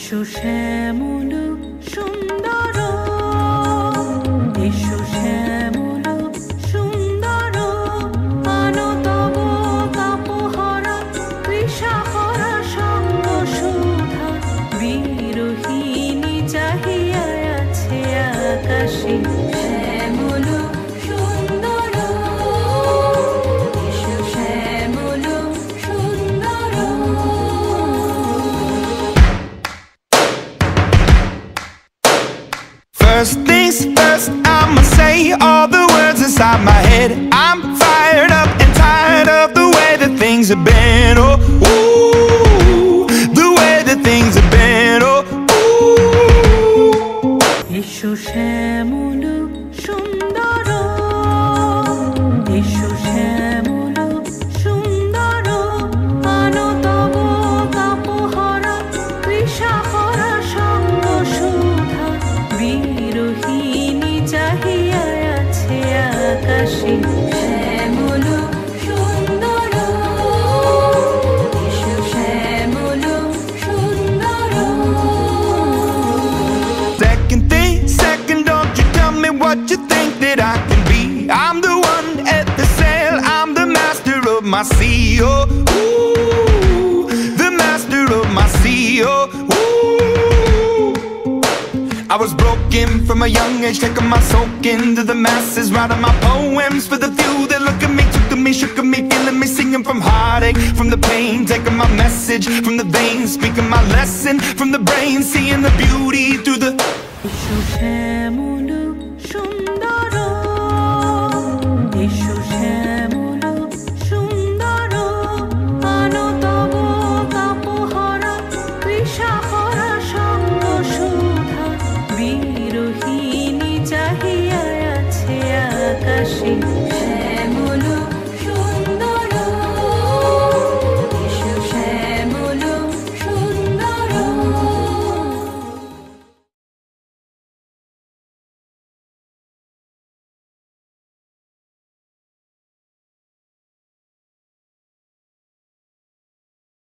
এসো শ্যামল সুন্দর, এসো শ্যামল সুন্দর, আনো তব তাপহরা তৃষাহরা সঙ্গ সুধা, বিরোহিণী চাহিয়া আছে আকাশে। শ্যামল সুন্দর, এসো শ্যামল সুন্দর। First things first, I'ma say all the words inside my head. I'm fired up and tired of the way that things have been. Oh, ooh, the way that things have been. Oh, ooh. এসো শ্যামল সুন্দর, এসো শ্যামল সুন্দর, আনো তব তাপহরা তৃষাহরা সঙ্গ সুধা, বিরোহিণী চাহিয়া আছে আকাশে। শ্যামল সুন্দর, এসো শ্যামল সুন্দর। Second, don't you tell me what you think that I can be. I'm the one at the sail, I'm the master of my sea. Oh, ooh, the master of my sea. Oh, ooh. I was broken from a young age, taking my soak into the masses, writing my poems for the few that look at me, took at me, shook at me, feeling me, singing from heartache, from the pain, taking my message from the veins, speaking my lesson from the brain, seeing the beauty through the এসো